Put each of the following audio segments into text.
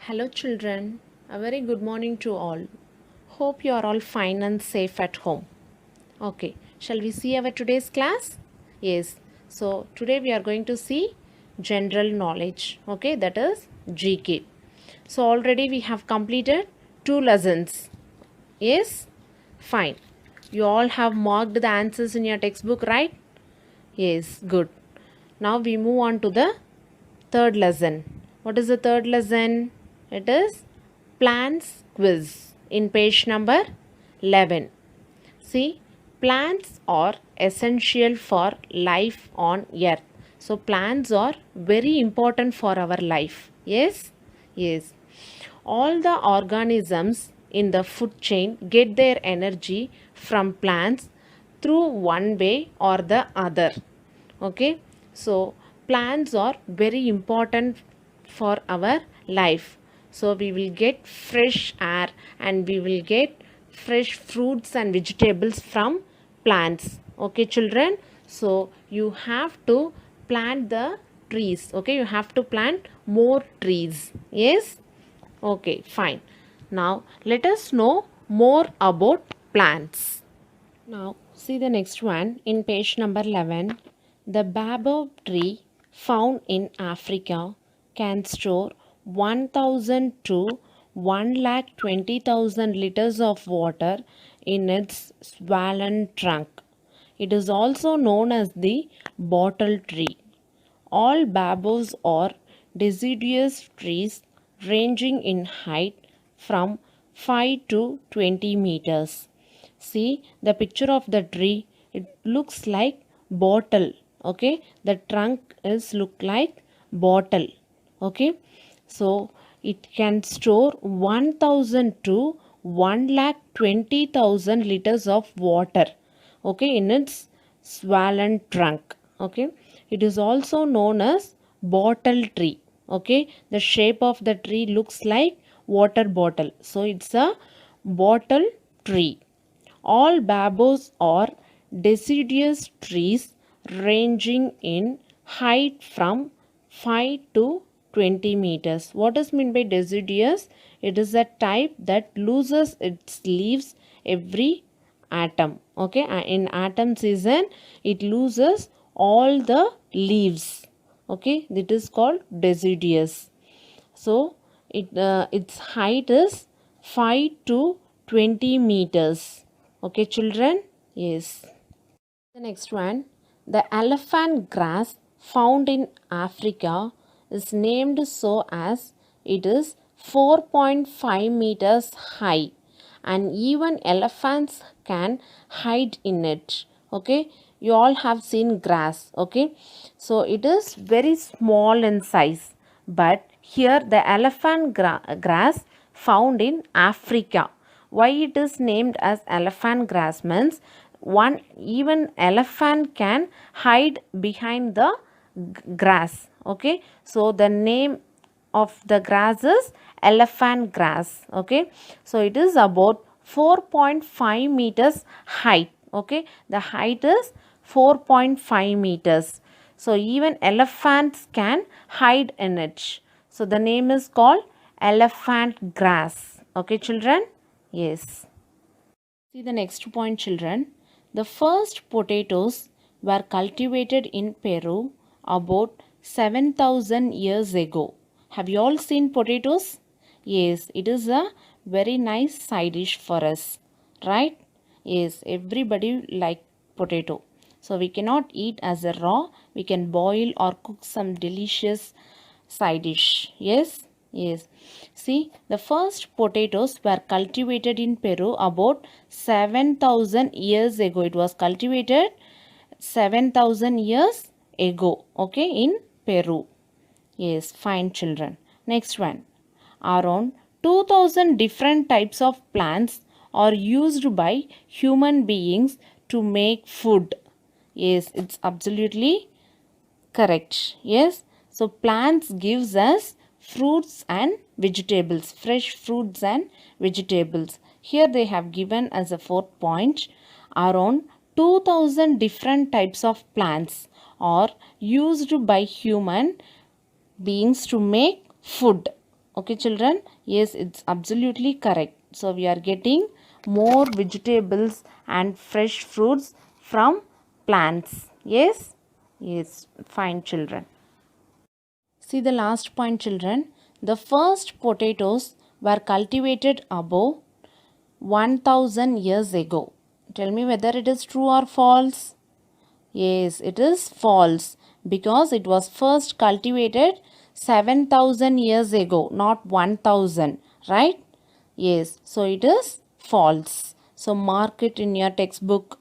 Hello, children. A very good morning to all. Hope you are all fine and safe at home. Okay, shall we see our today's class? Yes. So, today we are going to see general knowledge. Okay, that is GK. So, already we have completed 2 lessons. Yes? Fine. You all have marked the answers in your textbook, right? Yes, good. Now we move on to the third lesson. What is the third lesson? It is plants quiz in page number 11. See, plants are essential for life on earth. So, plants are very important for our life. Yes? Yes. All the organisms in the food chain get their energy from plants through one way or the other. Okay, so plants are very important for our life. So we will get fresh air and we will get fresh fruits and vegetables from plants. Okay, children, so you have to plant the trees. Okay, you have to plant more trees. Yes. Okay, fine. Now let us know more about plants. Now, see the next one in page number 11. The baobab tree found in Africa can store 1000 to 1,20,000 liters of water in its swollen trunk. It is also known as the bottle tree. All baobabs are deciduous trees ranging in height from 5 to 20 meters. See the picture of the tree, it looks like bottle. Okay, the trunk is look like bottle. Okay, so it can store 1000 to 1,20,000 liters of water. Okay, in its swollen trunk. Okay, it is also known as bottle tree. Okay, the shape of the tree looks like water bottle, so it's a bottle tree. All baobabs are deciduous trees ranging in height from 5 to 20 meters. What is meant by deciduous? It is a type that loses its leaves every atom. Okay, in atom season it loses all the leaves. Okay, that is called deciduous. So its height is 5 to 20 meters. Okay, children? Yes. The next one, the elephant grass found in Africa is named so as it is 4.5 meters high and even elephants can hide in it. Okay, you all have seen grass. Okay, so it is very small in size, but here the elephant grass found in Africa. Why it is named as elephant grass means one even elephant can hide behind the grass. Okay, so the name of the grass is elephant grass. Okay, so it is about 4.5 meters height. Okay, the height is 4.5 meters, so even elephants can hide in it. So the name is called elephant grass. Okay, children? Yes. See the next point, children. The first potatoes were cultivated in Peru about 7,000 years ago. Have you all seen potatoes? Yes, it is a very nice side dish for us, right? Yes, everybody like potato. So we cannot eat as a raw. We can boil or cook some delicious side dish. Yes, yes. See, the first potatoes were cultivated in Peru about 7,000 years ago. It was cultivated 7,000 years ago. Okay, in Peru. Yes, fine, children. Next one. Around 2000 different types of plants are used by human beings to make food. Yes, it's absolutely correct. Yes. So plants gives us fruits and vegetables, fresh fruits and vegetables. Here they have given as a fourth point. Around 2000 different types of plants are used by human beings to make food. Okay, children? Yes, it's absolutely correct. So we are getting more vegetables and fresh fruits from plants. Yes? Yes, fine, children. See the last point, children. The first potatoes were cultivated above 1000 years ago. Tell me whether it is true or false. Yes, it is false because it was first cultivated 7000 years ago, not 1000, right? Yes, so it is false. So mark it in your textbook.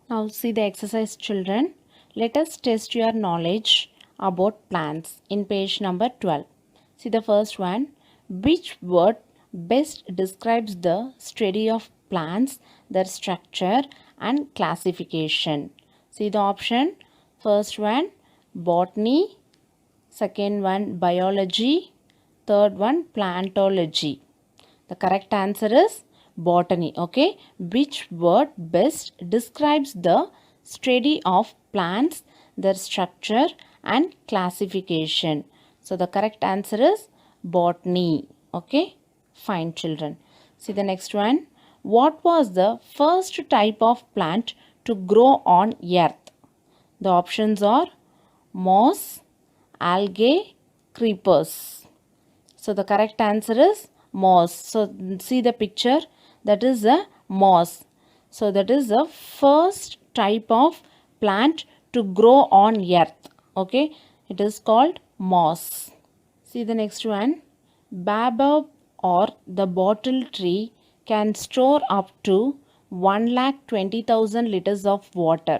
Now see the exercise, children. Let us test your knowledge about plants in page number 12. See the first one. Which word best describes the study of plants, their structure and classification? See the option. First one botany, second one biology, third one plantology. The correct answer is botany. Okay. Which word best describes the study of plants, their structure and classification? So the correct answer is botany. Okay. Fine, children. See the next one. What was the first type of plant to grow on earth? The options are moss, algae, creepers. So the correct answer is moss. So see the picture, that is a moss. So that is the first type of plant to grow on earth. Okay, it is called moss. See the next one. Baobab or the bottle tree can store up to 1,20,000 liters of water.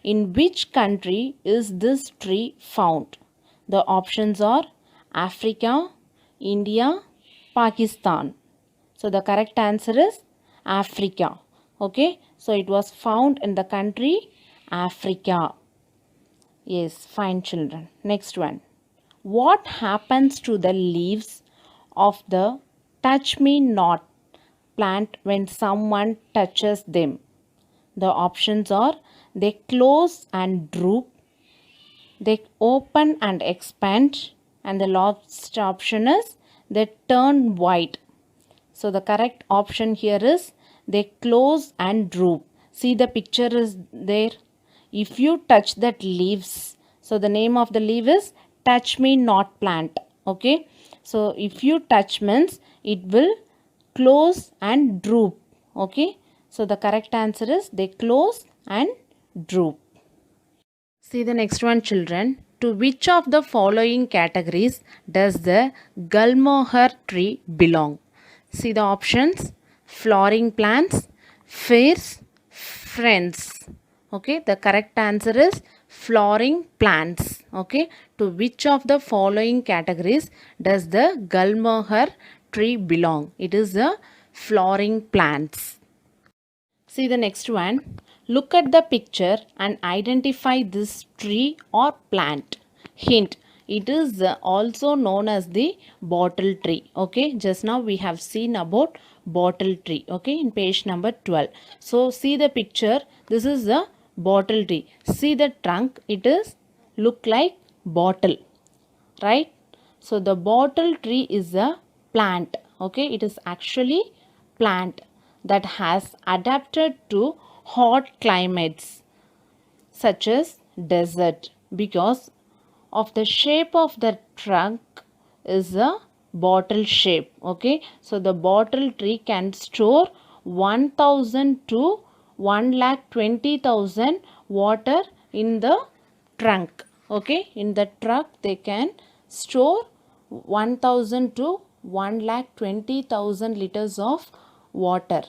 In which country is this tree found? The options are Africa, India, Pakistan. So the correct answer is Africa. Okay, so it was found in the country Africa. Yes, fine, children. Next one. What happens to the leaves of the touch me not plant when someone touches them? The options are they close and droop, they open and expand, and the last option is they turn white. So the correct option here is they close and droop. See the picture is there. If you touch that leaves, so the name of the leaf is touch me not plant. Okay. So if you touch means it will close and droop. Okay. So the correct answer is they close and droop. See the next one, children. To which of the following categories does the Gulmohar tree belong? See the options. Flowering plants, fairs, friends. Okay, the correct answer is flowering plants. Okay, to which of the following categories does the Gulmohar tree belong? It is the flowering plants. See the next one. Look at the picture and identify this tree or plant. Hint. It is also known as the bottle tree. Okay. Just now we have seen about bottle tree. Okay. In page number 12. So see the picture. This is the bottle tree. See the trunk. It is look like bottle. Right. So the bottle tree is a plant. Okay. It is actually plant that has adapted to hot climates such as desert because of the shape of the trunk is a bottle shape. Okay, so the bottle tree can store 1000 to 1,20,000 water in the trunk. Okay, in the trunk they can store 1000 to 1,20,000 liters of water.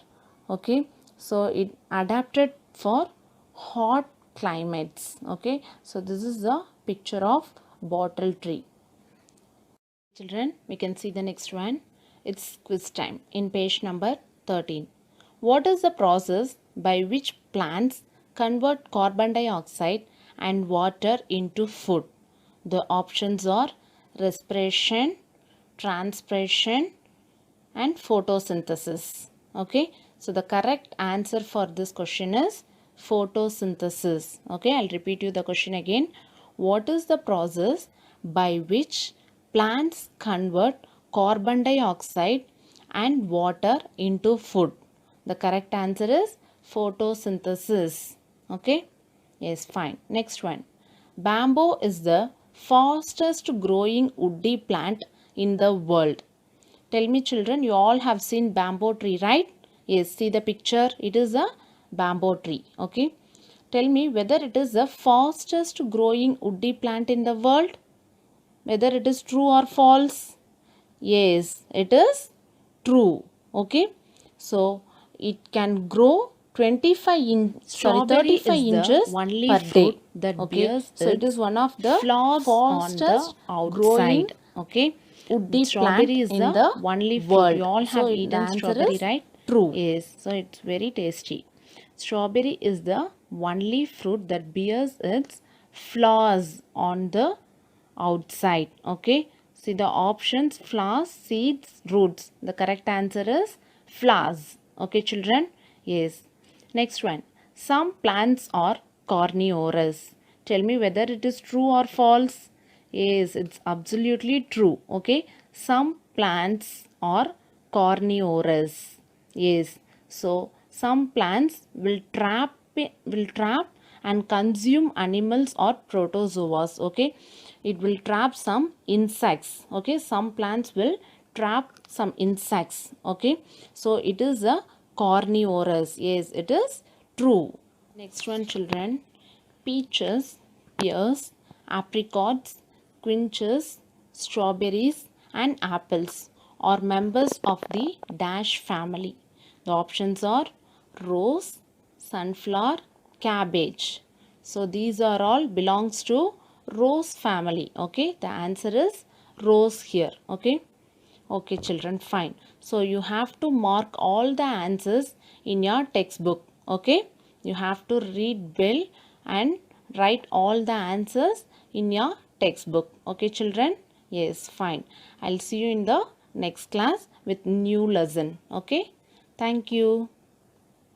Okay, so it adapted for hot climates. Okay, so this is the picture of bottle tree. Children, we can see the next one. It's quiz time in page number 13. What is the process by which plants convert carbon dioxide and water into food? The options are respiration, transpiration and photosynthesis. Okay, so the correct answer for this question is photosynthesis. Okay, I'll repeat you the question again. What is the process by which plants convert carbon dioxide and water into food? The correct answer is photosynthesis. Okay? Yes, fine. Next one. Bamboo is the fastest growing woody plant in the world. Tell me children, you all have seen bamboo tree, right? Yes, see the picture. It is a bamboo tree. Okay. Tell me whether it is the fastest growing woody plant in the world. Whether it is true or false. Yes, it is true. Okay. So it can grow 35 inches only per fruit day. that Okay. bears So it is one of the flaws on the fastest growing outside. Okay. woody Strawberry plant is in the the only fruit. world. You all So have the eaten answer strawberry, is right? true. Yes. So it's very tasty. Strawberry is the only fruit that bears its flaws on the outside. Okay. See the options: flowers, seeds, roots. The correct answer is flowers. Okay, children? Yes. Next one. Some plants are carnivorous. Tell me whether it is true or false. Yes, it's absolutely true. Okay. Some plants are carnivorous. Yes. So some plants will trap and consume animals or protozoas. Okay. It will trap some insects. Okay. Some plants will trap some insects. Okay. So it is a carnivorous. Yes, it is true. Next one, children. Peaches, pears, apricots, quinces, strawberries, and apples are members of the dash family. The options are rose, sunflower, cabbage. So these are all belongs to rose family. Okay, the answer is rose here. Okay. Okay, children, fine. So you have to mark all the answers in your textbook. Okay, you have to read well and write all the answers in your textbook. Okay, children? Yes, fine. I'll see you in the next class with new lesson. Okay, thank you.